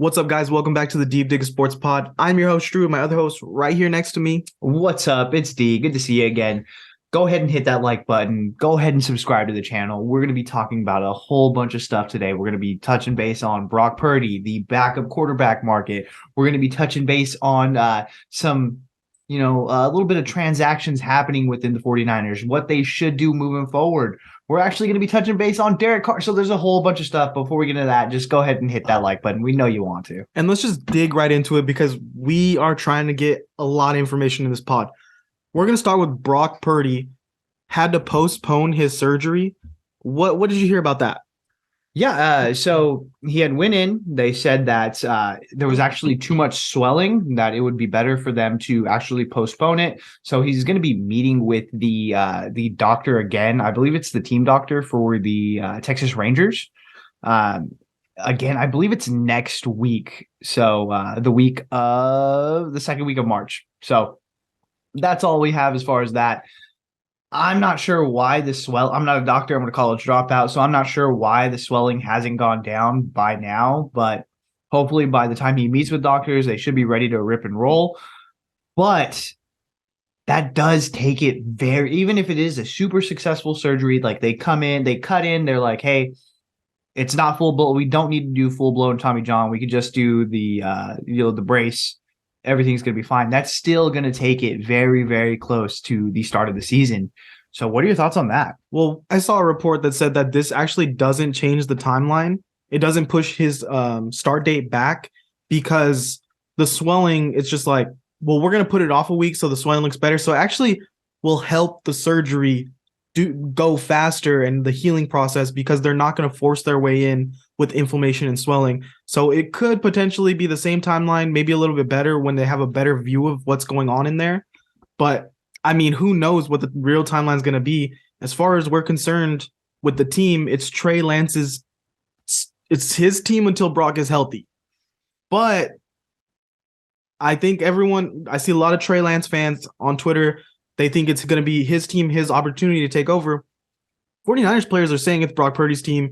What's up, guys? Welcome back to the Deep Dig Sports Pod. I'm your host, Drew. My other host right here next to me. What's up? It's D. Good to see you again. Go ahead and hit that like button. Go ahead and subscribe to the channel. We're going to be talking about a whole bunch of stuff today. We're going to be touching base on Brock Purdy, the backup quarterback market. We're going to be touching base on a little bit of transactions happening within the 49ers, what they should do moving forward. We're actually going to be touching base on Derek Carr. So there's a whole bunch of stuff. Before we get into that, just go ahead and hit that like button. We know you want to. And let's just dig right into it because we are trying to get a lot of information in this pod. We're going to start with Brock Purdy. Had to postpone his surgery. What did you hear about that? Yeah, so he had went in. They said that there was actually too much swelling, that it would be better for them to actually postpone it. So he's going to be meeting with the doctor again. I believe it's the team doctor for the Texas Rangers. Again, I believe it's next week. So the second week of March. So that's all we have as far as that. I'm not sure why the I'm not a doctor. I'm going to college dropout. So I'm not sure why the swelling hasn't gone down by now. But hopefully by the time he meets with doctors, they should be ready to rip and roll. But that does take it even if it is a super successful surgery, like they come in, they cut in, they're like, hey, it's not full blown. We don't need to do full blown Tommy John. We could just do the brace. Everything's going to be fine. That's still going to take it very, very close to the start of the season. So what are your thoughts on that? Well, I saw a report that said that this actually doesn't change the timeline. It doesn't push his start date back because the swelling, it's just like, well, we're going to put it off a week so the swelling looks better. So it actually will help the surgery go faster and the healing process because they're not going to force their way in with inflammation and swelling. So it could potentially be the same timeline, maybe a little bit better when they have a better view of what's going on in there. But I mean, who knows what the real timeline is going to be? As far as we're concerned with the team, it's Trey Lance's, it's his team until Brock is healthy. But I think I see a lot of Trey Lance fans on Twitter. They think it's going to be his team, his opportunity to take over. 49ers players are saying it's Brock Purdy's team.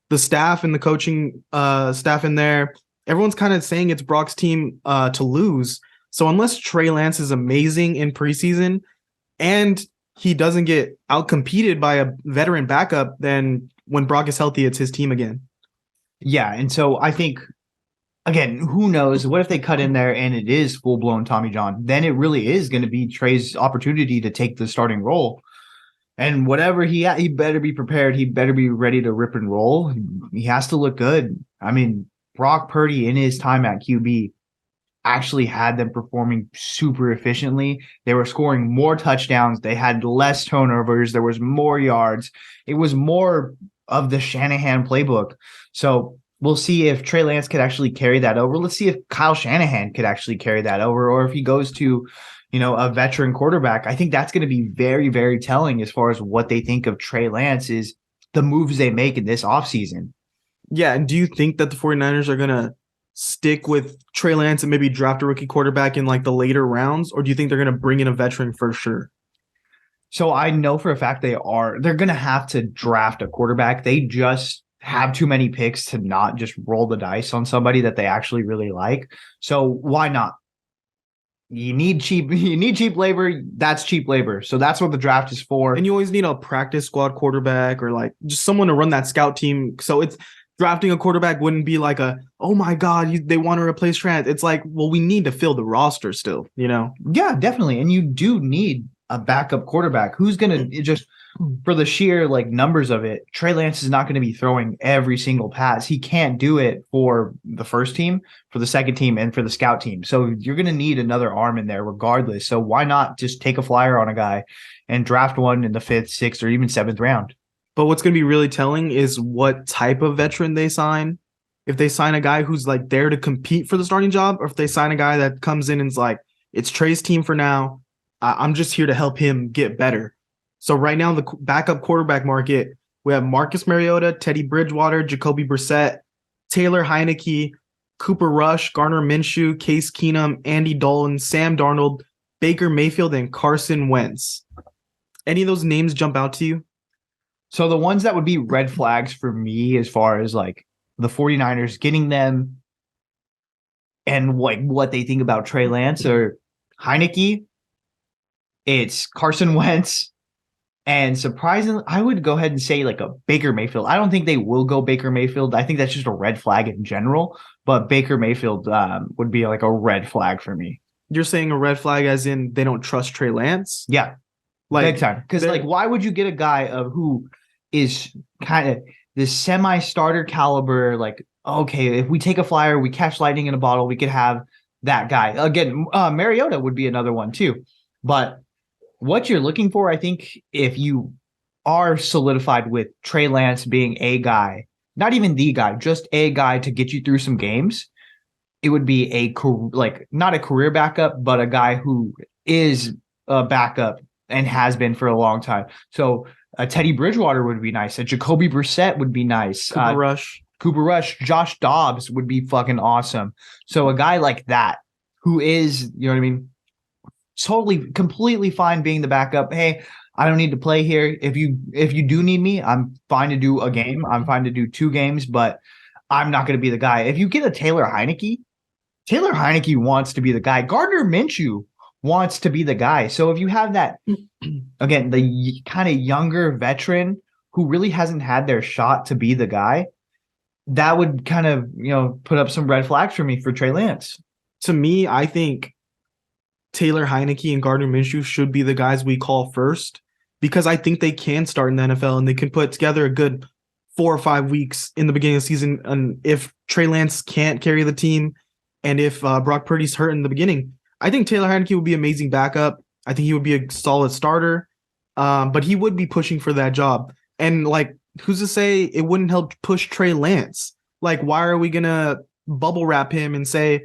The staff and the coaching staff in there, everyone's kind of saying it's Brock's team to lose. So unless Trey Lance is amazing in preseason and he doesn't get outcompeted by a veteran backup, then when Brock is healthy, it's his team again. Yeah, and so I think, again, who knows? What if they cut in there and it is full-blown Tommy John? Then it really is going to be Trey's opportunity to take the starting role. And whatever he better be prepared. He better be ready to rip and roll. He has to look good. I mean, Brock Purdy in his time at QB actually had them performing super efficiently. They were scoring more touchdowns. They had less turnovers. There was more yards. It was more of the Shanahan playbook. So we'll see if Trey Lance could actually carry that over. Let's see if Kyle Shanahan could actually carry that over, or if he goes to, a veteran quarterback. I think that's going to be very, very telling as far as what they think of Trey Lance is the moves they make in this offseason. Yeah, and do you think that the 49ers are going to stick with Trey Lance and maybe draft a rookie quarterback in like the later rounds, or do you think they're going to bring in a veteran for sure? So I know for a fact they're going to have to draft a quarterback. They just have too many picks to not just roll the dice on somebody that they actually really like. So why not? You need cheap labor. That's cheap labor. So that's what the draft is for. And you always need a practice squad quarterback or like just someone to run that scout team. So it's drafting a quarterback wouldn't be like oh my God, they want to replace Trent. It's like, well, we need to fill the roster still, Yeah, definitely. And you do need a backup quarterback who's going to just, for the sheer like numbers of it, Trey Lance is not going to be throwing every single pass. He can't do it for the first team, for the second team, and for the scout team. So you're going to need another arm in there regardless. So why not just take a flyer on a guy and draft one in the 5th, 6th, or even 7th round? But what's going to be really telling is what type of veteran they sign. If they sign a guy who's like there to compete for the starting job, or if they sign a guy that comes in and is like, it's Trey's team for now. I'm just here to help him get better. So right now, the backup quarterback market, we have Marcus Mariota, Teddy Bridgewater, Jacoby Brissett, Taylor Heineke, Cooper Rush, Garner Minshew, Case Keenum, Andy Dalton, Sam Darnold, Baker Mayfield, and Carson Wentz. Any of those names jump out to you? So the ones that would be red flags for me as far as like the 49ers getting them and like what they think about Trey Lance or Heineke, it's Carson Wentz. And surprisingly, I would go ahead and say like a Baker Mayfield. I don't think they will go Baker Mayfield. I think that's just a red flag in general. But Baker Mayfield would be like a red flag for me. You're saying a red flag as in they don't trust Trey Lance? Yeah, Like, big time. Because like, why would you get a guy of who is kind of this semi-starter caliber? Like, okay, if we take a flyer, we catch lightning in a bottle, we could have that guy. Again, Mariota would be another one too. But what you're looking for, I think, if you are solidified with Trey Lance being a guy, not even the guy, just a guy to get you through some games, it would be not a career backup, but a guy who is a backup and has been for a long time. So a Teddy Bridgewater would be nice. A Jacoby Brissett would be nice. Cooper Rush, Josh Dobbs would be fucking awesome. So a guy like that who is, you know what I mean, totally, completely fine being the backup. Hey, I don't need to play here. If you do need me, I'm fine to do a game. I'm fine to do 2 games, but I'm not going to be the guy. If you get a Taylor Heineke wants to be the guy. Gardner Minshew wants to be the guy. So if you have that, again, the kind of younger veteran who really hasn't had their shot to be the guy, that would kind of, put up some red flags for me for Trey Lance. To me, I think Taylor Heineke and Gardner Minshew should be the guys we call first, because I think they can start in the NFL and they can put together a good 4 or 5 weeks in the beginning of the season. And if Trey Lance can't carry the team and if Brock Purdy's hurt in the beginning, I think Taylor Heineke would be an amazing backup. I think he would be a solid starter, but he would be pushing for that job. And like, who's to say it wouldn't help push Trey Lance? Like, why are we going to bubble wrap him and say,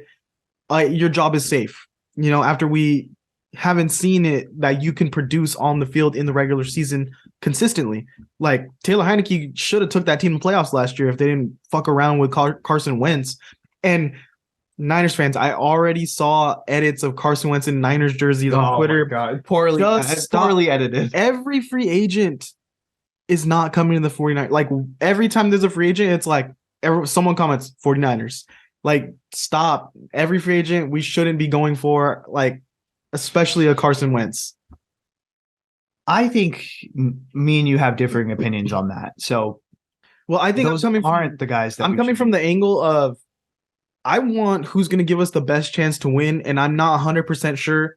your job is safe? After we haven't seen it that you can produce on the field in the regular season consistently. Like, Taylor Heineke should have took that team to playoffs last year if they didn't fuck around with Carson Wentz. And Niners fans, I already saw edits of Carson Wentz in Niners jerseys on Twitter. My God. Poorly edited. Every free agent is not coming to the 49ers. Like, every time there's a free agent, it's like someone comments 49ers. Like, stop. Every free agent we shouldn't be going for, like, especially a Carson Wentz. I think me and you have differing opinions on that. So, well, I think those aren't the guys that I'm coming from the angle of I want who's going to give us the best chance to win, and I'm not 100% sure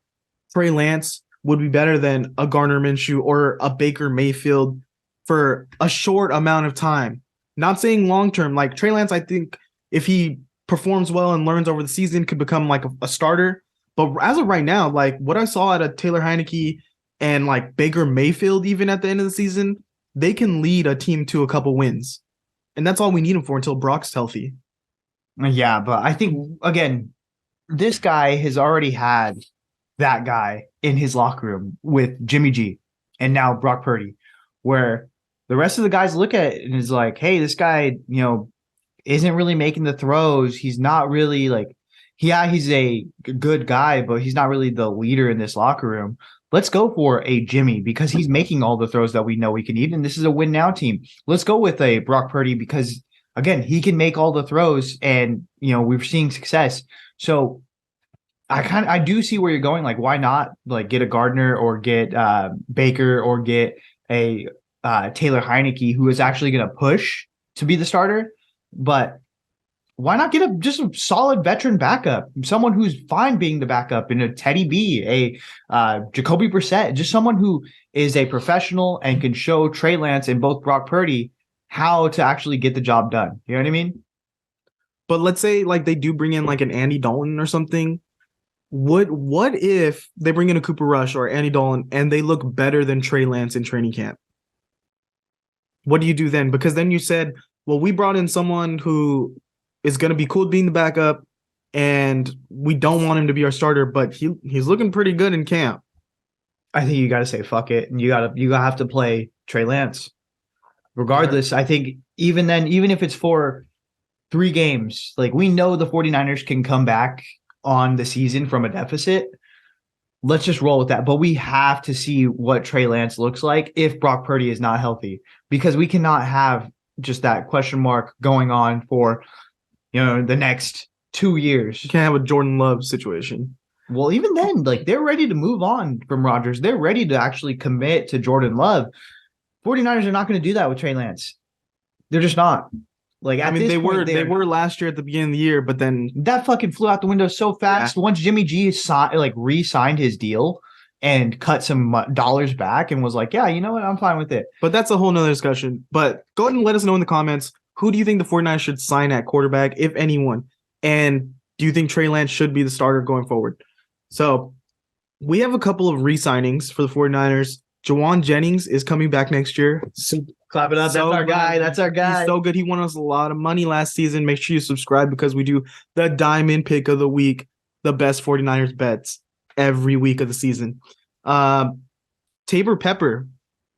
Trey Lance would be better than a Gardner Minshew or a Baker Mayfield for a short amount of time. Not saying long term. Like, Trey Lance, I think if he performs well and learns over the season, could become like a starter. But as of right now, like what I saw at a Taylor Heineke and like Baker Mayfield, even at the end of the season, they can lead a team to a couple wins. And that's all we need him for until Brock's healthy. Yeah, but I think, again, this guy has already had that guy in his locker room with Jimmie G and now Brock Purdy, where the rest of the guys look at it and is like, hey, this guy, isn't really making the throws. He's not really like, he's a good guy, but he's not really the leader in this locker room. Let's go for a Jimmie because he's making all the throws that we know we can eat, and this is a win now team. Let's go with a Brock Purdy because, again, he can make all the throws, and we're seeing success. So I do see where you're going. Like, why not like get a Gardner or get Baker or get a Taylor Heineke who is actually going to push to be the starter? But why not get just a solid veteran backup, someone who's fine being the backup in a Teddy B, a Jacoby Brissett, just someone who is a professional and can show Trey Lance and both Brock Purdy how to actually get the job done. You know what I mean? But let's say like they do bring in like an Andy Dalton or something. What if they bring in a Cooper Rush or Andy Dalton and they look better than Trey Lance in training camp? What do you do then? Because then you said, well, we brought in someone who is going to be cool being the backup, and we don't want him to be our starter, but he's looking pretty good in camp. I think you got to say fuck it, and you have to play Trey Lance. Regardless, I think even then, even if it's for 3 games, like we know the 49ers can come back on the season from a deficit. Let's just roll with that. But we have to see what Trey Lance looks like if Brock Purdy is not healthy, because we cannot have just that question mark going on for the next 2 years. You can't have a Jordan Love situation. Well, even then, like they're ready to move on from Rodgers. They're ready to actually commit to Jordan Love. 49ers are not going to do that with Trey Lance. They're just not. Like at this point, they were last year at the beginning of the year, but then that fucking flew out the window so fast. Once Jimmy G re-signed his deal and cut some dollars back and was like, yeah, you know what? I'm fine with it. But that's a whole nother discussion. But go ahead and let us know in the comments, who do you think the 49ers should sign at quarterback, if anyone? And do you think Trey Lance should be the starter going forward? So we have a couple of re-signings for the 49ers. Jauan Jennings is coming back next year. Clap it up. So that's our guy. That's our guy. He's so good. He won us a lot of money last season. Make sure you subscribe because we do the diamond pick of the week, the best 49ers bets every week of the season. Taybor Pepper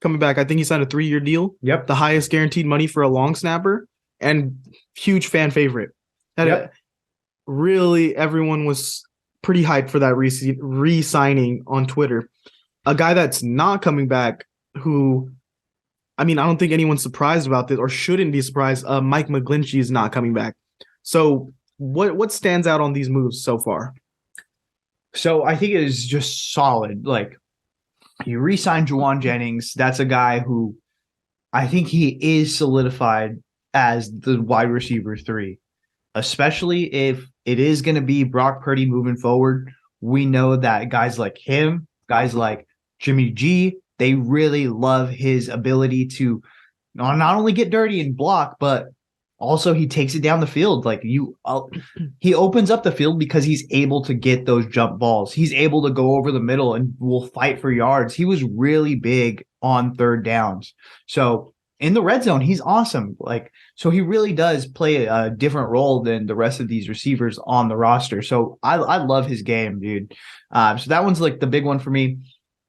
coming back. I think he signed a 3-year deal. Yep. The highest guaranteed money for a long snapper and huge fan favorite. Yep. Really, everyone was pretty hyped for that re-signing on Twitter. A guy that's not coming back who, I mean, I don't think anyone's surprised about this or shouldn't be surprised. Mike McGlinchey is not coming back. So what stands out on these moves so far? So I think it is just solid. Like you re-signed Jauan Jennings. That's a guy who I think he is solidified as the wide receiver 3, especially if it is going to be Brock Purdy moving forward. We know that guys like him, guys like Jimmie G, they really love his ability to not only get dirty and block, but also he takes it down the field. Like he opens up the field because he's able to get those jump balls. He's able to go over the middle and will fight for yards. He was really big on third downs. So in the red zone, he's awesome. Like, so he really does play a different role than the rest of these receivers on the roster. So I love his game, dude. So that one's like the big one for me.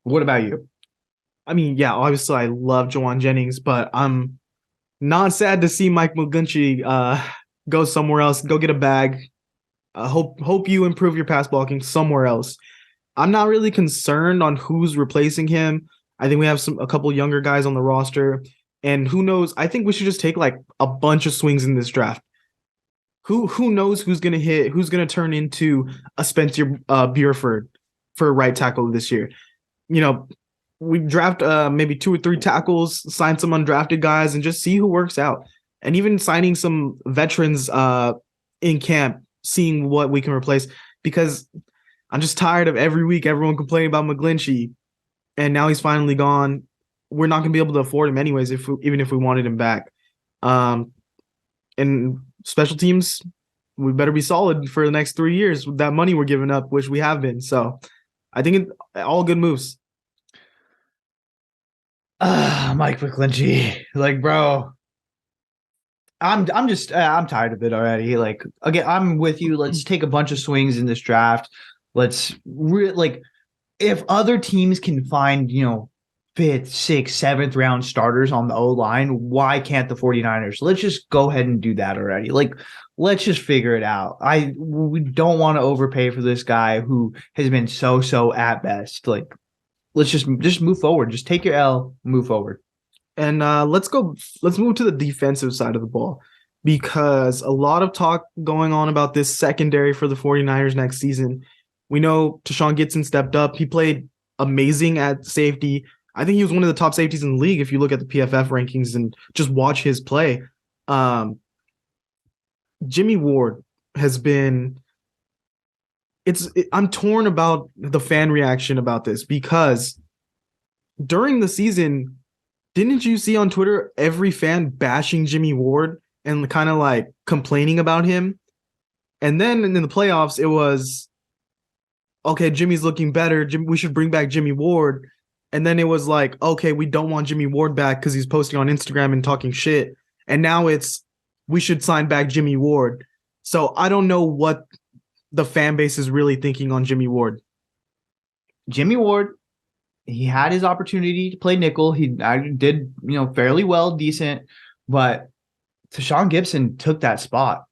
What about you? I mean, yeah, obviously I love Jauan Jennings, but I'm not sad to see Mike McGlinchey go somewhere else, go get a bag. Hope you improve your pass blocking somewhere else. I'm not really concerned on who's replacing him. I think we have a couple younger guys on the roster, and who knows? I think we should just take like a bunch of swings in this draft. Who knows who's gonna hit? Who's gonna turn into a Spencer Burford for right tackle this year? You know, we draft maybe 2 or 3 tackles, sign some undrafted guys, and just see who works out. And even signing some veterans in camp, seeing what we can replace. Because I'm just tired of every week everyone complaining about McGlinchey, and now he's finally gone. We're not going to be able to afford him anyways, even if we wanted him back. And special teams, we better be solid for the next 3 years with that money we're giving up, which we have been. So I think all good moves. Mike McGlinchey, like, bro, I'm tired of it already. Like, again, I'm with you. Let's take a bunch of swings in this draft. Let's if other teams can find, 5th, 6th, 7th round starters on the O-line, why can't the 49ers? Let's just go ahead and do that already. Like, let's just figure it out. We don't want to overpay for this guy who has been so at best. Like, let's just move forward. Just take your L, move forward. And let's move to the defensive side of the ball, because a lot of talk going on about this secondary for the 49ers next season. We know Tashawn Gibson stepped up. He played amazing at safety. I think he was one of the top safeties in the league if you look at the PFF rankings and just watch his play. Jimmie Ward has been I'm torn about the fan reaction about this, because during the season, didn't you see on Twitter every fan bashing Jimmie Ward and kind of like complaining about him? And then in the playoffs, it was, okay, Jimmy's looking better. We should bring back Jimmie Ward. And then it was like, okay, we don't want Jimmie Ward back because he's posting on Instagram and talking shit. And now it's, we should sign back Jimmie Ward. So I don't know what the fan base is really thinking on Jimmie Ward. Jimmie Ward, he had his opportunity to play nickel. He did, fairly well, decent. But Tashawn Gibson took that spot.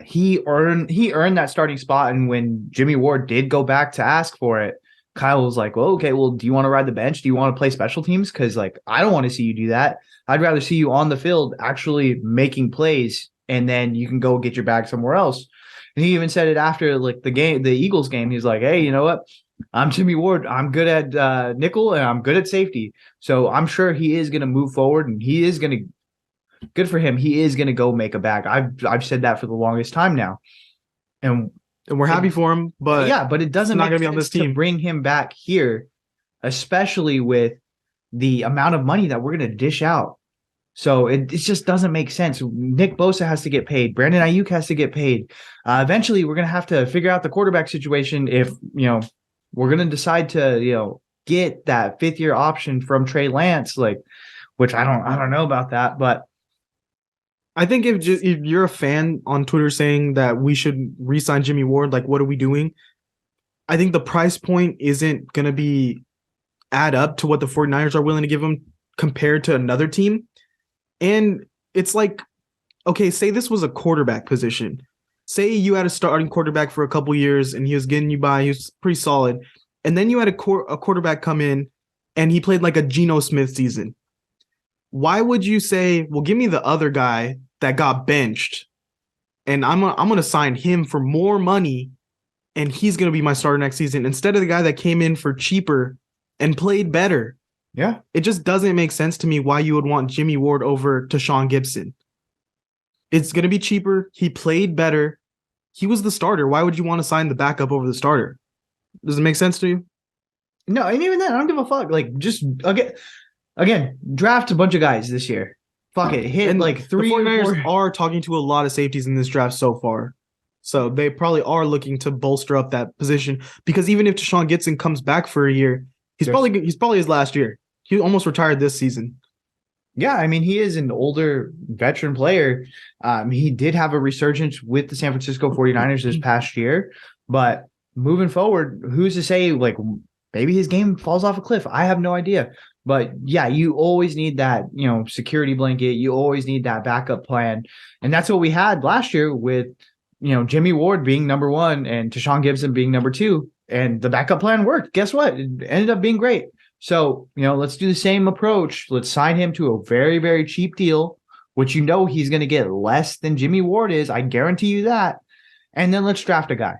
He earned that starting spot. And when Jimmie Ward did go back to ask for it, Kyle was like, well, okay, well, do you want to ride the bench? Do you want to play special teams? Because, I don't want to see you do that. I'd rather see you on the field actually making plays, and then you can go get your bag somewhere else. And he even said it after like the Eagles game. He's like, hey, you know what? I'm Jimmie Ward. I'm good at nickel and I'm good at safety. So I'm sure he is going to move forward and he is going to, good for him. He is going to go make a bag. I've said that for the longest time now. And we're happy for him, but yeah, but it doesn't not make going to be sense on this team to bring him back here, especially with the amount of money that we're going to dish out. So it just doesn't make sense. Nick Bosa has to get paid. Brandon Ayuk has to get paid. Eventually, we're going to have to figure out the quarterback situation if, we're going to decide to, get that fifth-year option from Trey Lance, which I don't know about that, but I think if you're a fan on Twitter saying that we should re-sign Jimmie Ward, like, what are we doing? I think the price point isn't going to be add up to what the 49ers are willing to give him compared to another team. And it's like, okay, say this was a quarterback position. Say you had a starting quarterback for a couple years and he was getting you by, he was pretty solid. And then you had a quarterback come in and he played like a Geno Smith season. Why would you say, well, give me the other guy that got benched and I'm going to sign him for more money and he's going to be my starter next season instead of the guy that came in for cheaper and played better? Yeah. It just doesn't make sense to me why you would want Jimmie Ward over Tashaun Gibson. It's going to be cheaper. He played better. He was the starter. Why would you want to sign the backup over the starter? Does it make sense to you? No, and even then, I don't give a fuck. Like, just again, draft a bunch of guys this year. Fuck it. Hit and like three the 49ers or are talking to a lot of safeties in this draft so far. So they probably are looking to bolster up that position because even if Tashaun Gibson comes back for a year, he's probably his last year. He almost retired this season. Yeah, I mean, he is an older veteran player. He did have a resurgence with the San Francisco 49ers this past year, but moving forward, who's to say, like, maybe his game falls off a cliff? I have no idea. But yeah, you always need that, security blanket. You always need that backup plan. And that's what we had last year with, Jimmie Ward being number one and Tashaun Gibson being number two. And the backup plan worked. Guess what? It ended up being great. So, let's do the same approach. Let's sign him to a very, very cheap deal, which he's going to get less than Jimmie Ward is. I guarantee you that. And then let's draft a guy.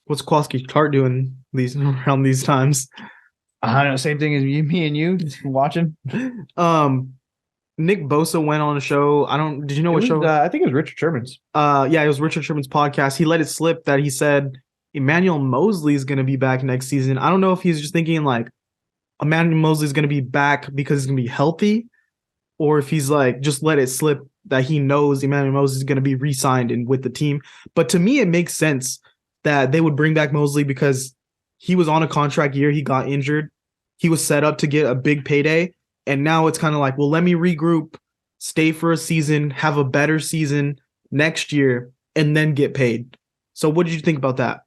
What's Kowalski Clark doing around these times? I don't know. Same thing as me and you watching. Nick Bosa went on a show. Did you know what show? I think it was Richard Sherman's. Yeah, it was Richard Sherman's podcast. He let it slip that he said Emmanuel Mosley is going to be back next season. I don't know if he's just thinking like Emmanuel Mosley is going to be back because he's going to be healthy, or if he's like just let it slip that he knows Emmanuel Mosley is going to be re-signed and with the team. But to me, it makes sense that they would bring back Mosley because he was on a contract year. He got injured. He was set up to get a big payday. And now it's kind of like, well, let me regroup, stay for a season, have a better season next year, and then get paid. So what did you think about that?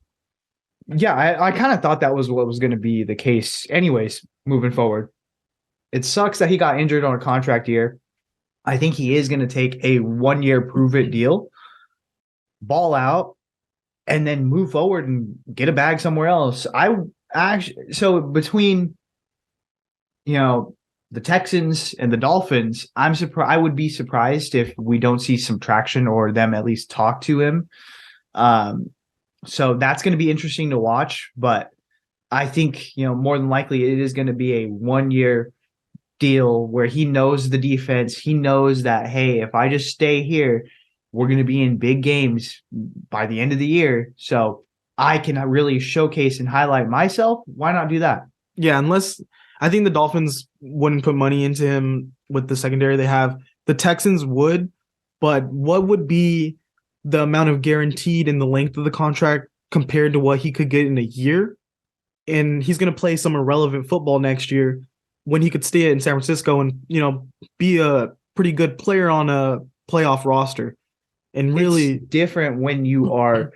Yeah, I kind of thought that was what was going to be the case anyways, moving forward. It sucks that he got injured on a contract year. I think he is going to take a 1-year prove-it deal, ball out, and then move forward and get a bag somewhere else. So between, the Texans and the Dolphins, I would be surprised if we don't see some traction or them at least talk to him. So that's going to be interesting to watch, but I think, more than likely it is going to be a 1-year deal where he knows the defense. He knows that, hey, if I just stay here, we're going to be in big games by the end of the year. So I can really showcase and highlight myself. Why not do that? Yeah, unless I think the Dolphins wouldn't put money into him with the secondary they have. The Texans would, but what would be the amount of guaranteed in the length of the contract compared to what he could get in a year? And he's going to play some irrelevant football next year when he could stay in San Francisco and, be a pretty good player on a playoff roster. And really it's different when you are,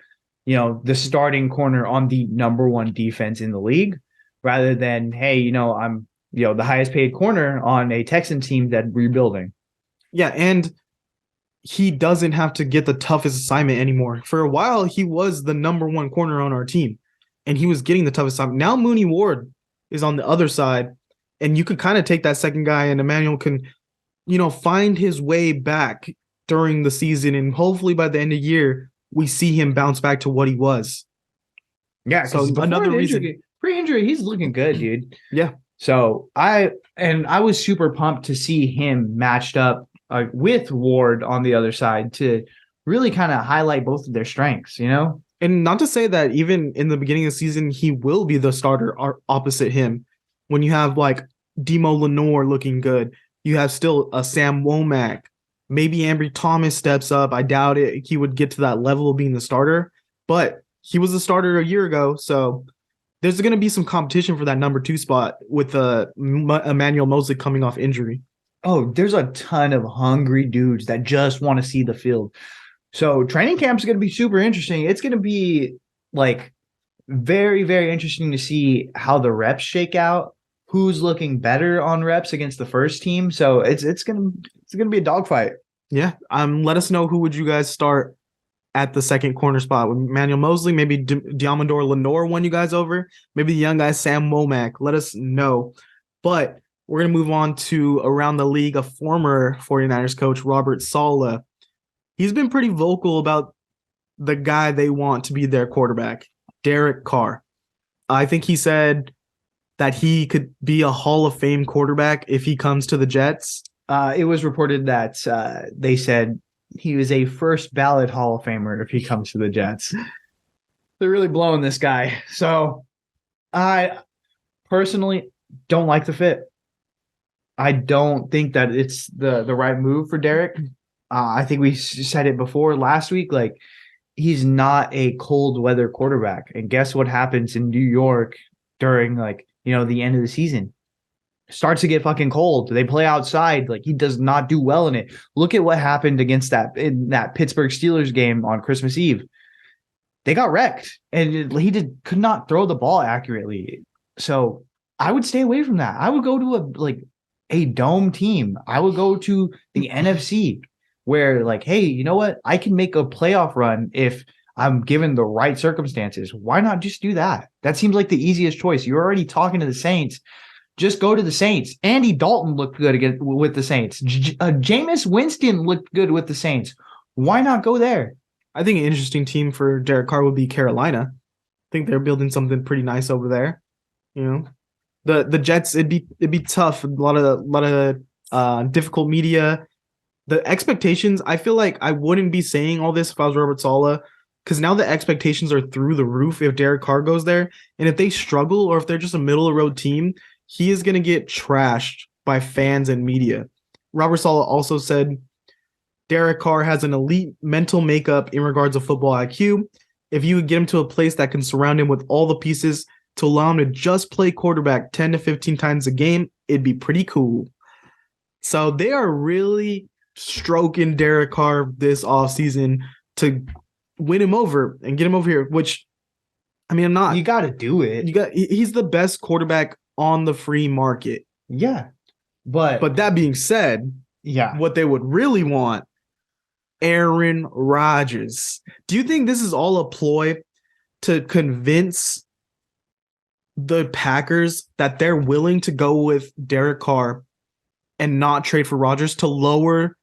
the starting corner on the number one defense in the league, rather than, hey, I'm, the highest paid corner on a Texan team that's rebuilding. Yeah, and he doesn't have to get the toughest assignment anymore. For a while, he was the number one corner on our team, and he was getting the toughest assignment. Now Mooney Ward is on the other side, and you could kind of take that second guy, and Emmanuel can, find his way back during the season, and hopefully by the end of the year, Yeah, see him bounce back to what he was. because So another reason. pre-injury, he's looking good, dude. Yeah. So I was super pumped to see him matched up with Ward on the other side to really kind of highlight both of their strengths, you know? And not to say that even in the beginning of the season, he will be the starter opposite him. When you have like Demo Lenore looking good, you have still a Sam Womack. Maybe Ambry Thomas steps up. I doubt it. He would get to that level of being the starter, but he was the starter a year ago. So there's going to be some competition for that number 2 spot with Emmanuel Mosley coming off injury. Oh, there's a ton of hungry dudes that just want to see the field. So training camp is going to be super interesting. It's going to be like very, very interesting to see how the reps shake out, who's looking better on reps against the first team. So it's gonna be a dogfight. Yeah. Let us know, who would you guys start at the second corner spot with Emmanuel Mosley? Maybe Diamondor Lenore won you guys over. Maybe the young guy Sam Womack. Let us know. But we're gonna move on to around the league. A former 49ers coach, Robert Saleh. He's been pretty vocal about the guy they want to be their quarterback, Derek Carr. I think he said that he could be a Hall of Fame quarterback if he comes to the Jets. It was reported that they said he was a first ballot Hall of Famer if he comes to the Jets. They're really blowing this guy. So I personally don't like the fit. I don't think that it's the right move for Derek. I think we said it before last week. Like, he's not a cold weather quarterback. And guess what happens in New York during the end of the season? Starts to get fucking cold. They play outside. Like, he does not do well in it. Look at what happened in that Pittsburgh Steelers game on Christmas Eve. They got wrecked, and he could not throw the ball accurately. So I would stay away from that. I would go to a dome team. I would go to the NFC, where hey, you know what? I can make a playoff run if I'm given the right circumstances. Why not just do that? That seems like the easiest choice. You're already talking to the Saints. Just go to the Saints. Andy Dalton looked good again with the Saints. Jameis Winston looked good with the Saints. Why not go there? I think an interesting team for Derek Carr would be Carolina. I think they're building something pretty nice over there. You know, the Jets, it'd be tough. A lot of difficult media. The expectations, I feel like I wouldn't be saying all this if I was Robert Saleh, because now the expectations are through the roof if Derek Carr goes there. And if they struggle, or if they're just a middle-of-the-road team, he is going to get trashed by fans and media. Robert Saleh also said Derek Carr has an elite mental makeup in regards to football IQ. If you would get him to a place that can surround him with all the pieces to allow him to just play quarterback 10 to 15 times a game, it'd be pretty cool. So they are really stroking Derek Carr this offseason to win him over and get him over here, which, I mean, I'm not. You got to do it. He's the best quarterback on the free market. Yeah. But that being said, yeah, what they would really want, Aaron Rodgers. Do you think this is all a ploy to convince the Packers that they're willing to go with Derek Carr and not trade for Rodgers to lower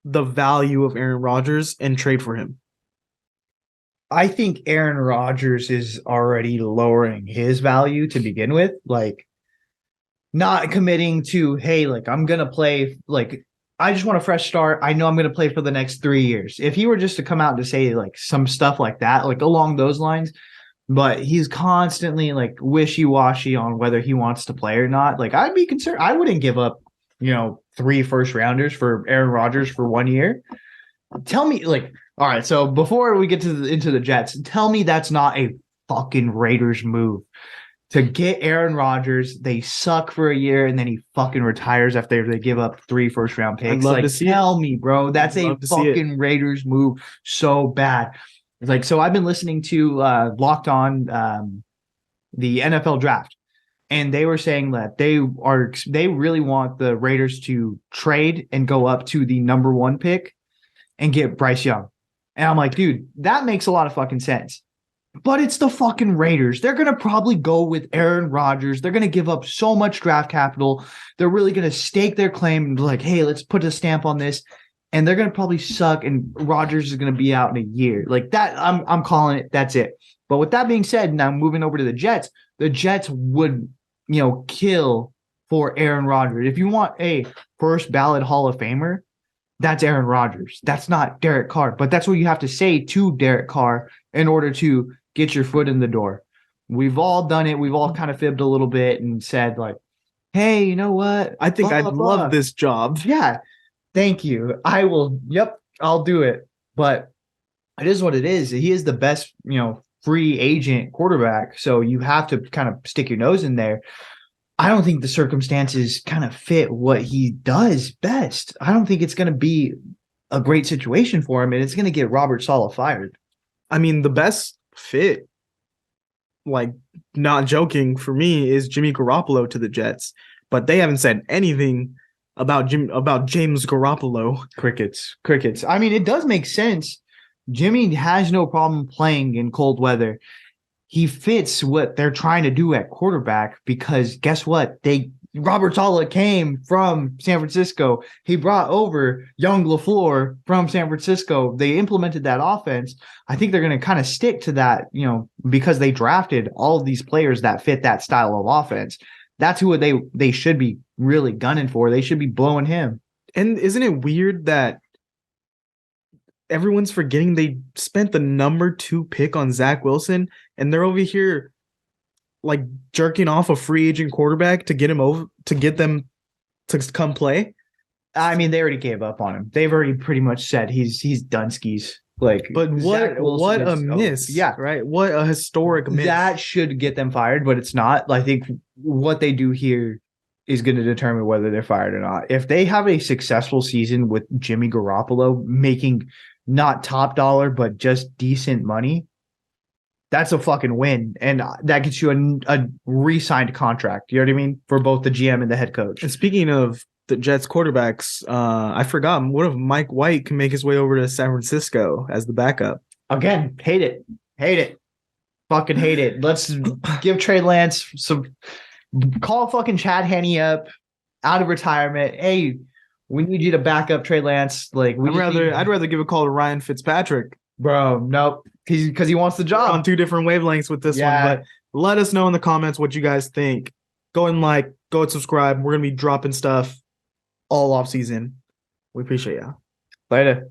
the value of Aaron Rodgers and trade for him? I think Aaron Rodgers is already lowering his value to begin with, not committing to, hey, I'm going to play, I just want a fresh start. I know I'm going to play for the next 3 years. If he were just to come out to say some stuff like that, along those lines, but he's constantly wishy-washy on whether he wants to play or not. I'd be concerned. I wouldn't give up, 3 first rounders for Aaron Rodgers for 1 year. Tell me, all right, so before we get into the Jets, tell me that's not a fucking Raiders move to get Aaron Rodgers. They suck for a year, and then he fucking retires after they give up 3 first-round picks. I'd love to see tell me, bro, that's a fucking Raiders move so bad. So I've been listening to Locked On, the NFL draft, and they were saying that they really want the Raiders to trade and go up to the number 1 pick and get Bryce Young. And I'm like, dude, that makes a lot of fucking sense. But it's the fucking Raiders. They're going to probably go with Aaron Rodgers. They're going to give up so much draft capital. They're really going to stake their claim and be like, hey, let's put a stamp on this. and they're gonna probably suck, and Rodgers is gonna be out in a year. Like that, I'm calling it. That's it. But with that being said, now moving over to the Jets would, kill for Aaron Rodgers. If you want a first ballot Hall of Famer, that's Aaron Rodgers. That's not Derek Carr. But that's what you have to say to Derek Carr in order to get your foot in the door. We've all done it. We've all kind of fibbed a little bit and said, like, hey, you know what? I think I'd love this job. Yeah. Thank you. I will. Yep. I'll do it. But it is what it is. He is the best, free agent quarterback. So you have to kind of stick your nose in there. I don't think the circumstances kind of fit what he does best. I don't think it's going to be a great situation for him, and it's going to get Robert Saleh fired. I mean, the best fit, like, not joking, for me is Jimmy Garoppolo to the Jets, but they haven't said anything about James Garoppolo. Crickets. I mean, it does make sense. Jimmy has no problem playing in cold weather. He fits what they're trying to do at quarterback because guess what? Robert Saleh came from San Francisco. He brought over young LaFleur from San Francisco. They implemented that offense. I think they're going to kind of stick to that, because they drafted all of these players that fit that style of offense. That's who they should be really gunning for. They should be blowing him. And isn't it weird that everyone's forgetting they spent the number 2 pick on Zach Wilson, and they're over here like jerking off a free agent quarterback to get him over, to get them to come play? I mean, they already gave up on him. They've already pretty much said he's done skis. Like, but what a miss. Yeah. Right. What a historic miss. That should get them fired, but it's not. I think what they do here is going to determine whether they're fired or not. If they have a successful season with Jimmy Garoppolo making not top dollar, but just decent money, that's a fucking win. And that gets you a re-signed contract. You know what I mean? For both the GM and the head coach. And speaking of the Jets quarterbacks, I forgot, what if Mike White can make his way over to San Francisco as the backup? Again, hate it. Fucking hate it. Let's give Trey Lance call fucking Chad Henne up out of retirement. Hey, we need you to back up Trey Lance. Like, I'd rather give a call to Ryan Fitzpatrick. Bro, nope. Because he wants the job. We're on 2 different wavelengths with this one. But let us know in the comments what you guys think. Go and go and subscribe. We're gonna be dropping stuff all off season. We appreciate you. Later.